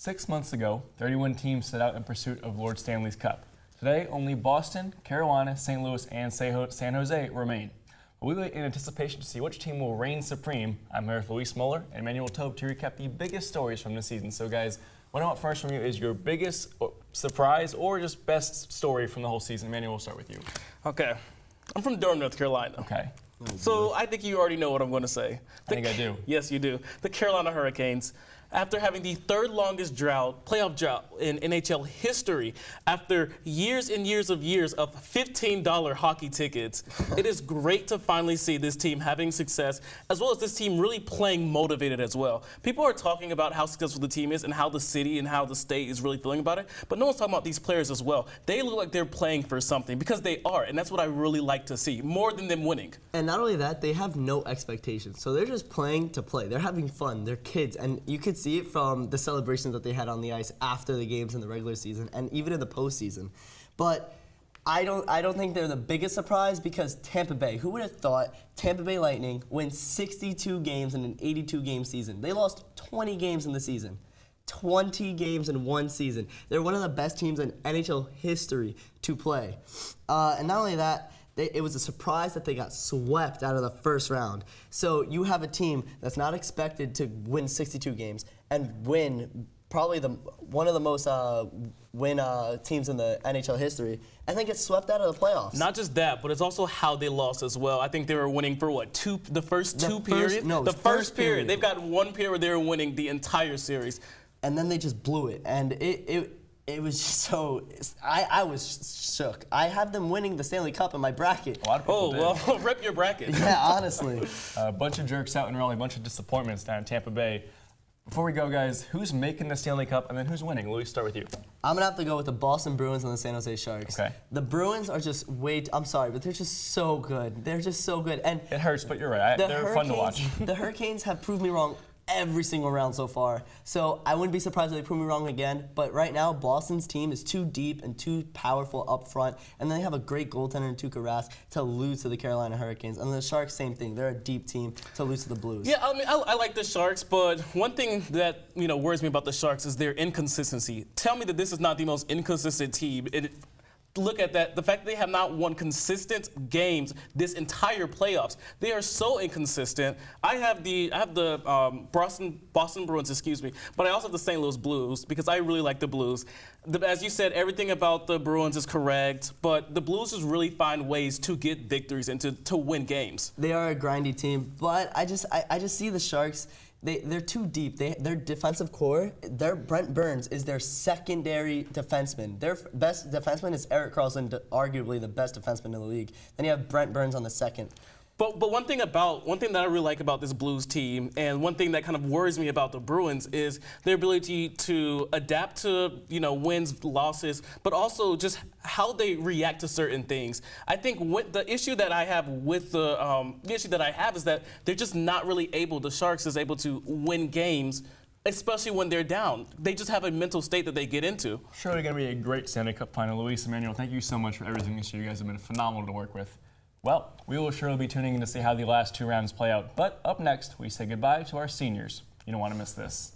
6 months ago, 31 teams set out in pursuit of Lord Stanley's Cup. Today, only Boston, Carolina, St. Louis, and San Jose remain. We wait in anticipation to see which team will reign supreme. I'm here with Muller and Emmanuel Tobe to recap the biggest stories from this season. So guys, what I want first from you is your biggest surprise or just best story from the whole season. Emmanuel, we'll start with you. Okay. I'm from Durham, North Carolina. Okay. So I think you already know what I'm going to say. I think I do. Yes, you do. The Carolina Hurricanes, after having the third longest playoff drought in NHL history, after years and years of $15 hockey tickets, it is great to finally see this team having success, as well as this team really playing motivated as well. People are talking about how successful the team is and how the city and how the state is really feeling about it, but no one's talking about these players as well. They look like they're playing for something, because they are, and that's what I really like to see, more than them winning. And not only that, they have no expectations. So they're just playing to play. They're having fun. They're kids. And you could see it from the celebrations that they had on the ice after the games in the regular season and even in the postseason. But I don't think they're the biggest surprise, because Tampa Bay, who would have thought Tampa Bay Lightning win 62 games in an 82-game season? They lost 20 games in the season. 20 games in one season. They're one of the best teams in NHL history to play. And not only that, it was a surprise that they got swept out of the first round. So you have a team that's not expected to win 62 games and win probably one of the most teams in the NHL history, and then get swept out of the playoffs. Not just that, but it's also how they lost as well. I think they were winning for what, the first period? No, the first period. They've got one period where they were winning the entire series. And then they just blew it, and it was just so, I was shook. I have them winning the Stanley Cup in my bracket. A lot of people did. Well, rip your bracket. Yeah, honestly. A bunch of jerks out in Raleigh, a bunch of disappointments down in Tampa Bay. Before we go, guys, who's making the Stanley Cup, and then who's winning? Louis, start with you. I'm going to have to go with the Boston Bruins and the San Jose Sharks. Okay. The Bruins are just I'm sorry, but they're just so good. They're just so good. And it hurts, but you're right. They're fun to watch. The Hurricanes have proved me wrong every single round so far. So I wouldn't be surprised if they prove me wrong again. But right now, Boston's team is too deep and too powerful up front. And then they have a great goaltender in Tuukka Rask to lose to the Carolina Hurricanes. And the Sharks, same thing. They're a deep team to lose to the Blues. Yeah, I mean, I like the Sharks, but one thing that worries me about the Sharks is their inconsistency. Tell me that this is not the most inconsistent team. Look at that. The fact that they have not won consistent games this entire playoffs. They are so inconsistent. I have the Boston Bruins, excuse me, but I also have the St. Louis Blues, because I really like the Blues. As you said, everything about the Bruins is correct, but the Blues just really find ways to get victories and to win games. They are a grindy team, but I just see the Sharks. They're too deep. Their defensive core, Brent Burns is their secondary defenseman. Their best defenseman is Erik Karlsson, arguably the best defenseman in the league. Then you have Brent Burns on the second. But one thing that I really like about this Blues team, and one thing that kind of worries me about the Bruins, is their ability to adapt to wins, losses, but also just how they react to certain things. I think the issue that I have with the issue that I have is that they're just not really able. The Sharks is able to win games, especially when they're down. They just have a mental state that they get into. Surely going to be a great Stanley Cup final. Luis, Emmanuel, thank you so much for everything this year. You guys have been phenomenal to work with. Well, we will surely be tuning in to see how the last two rounds play out. But up next, we say goodbye to our seniors. You don't want to miss this.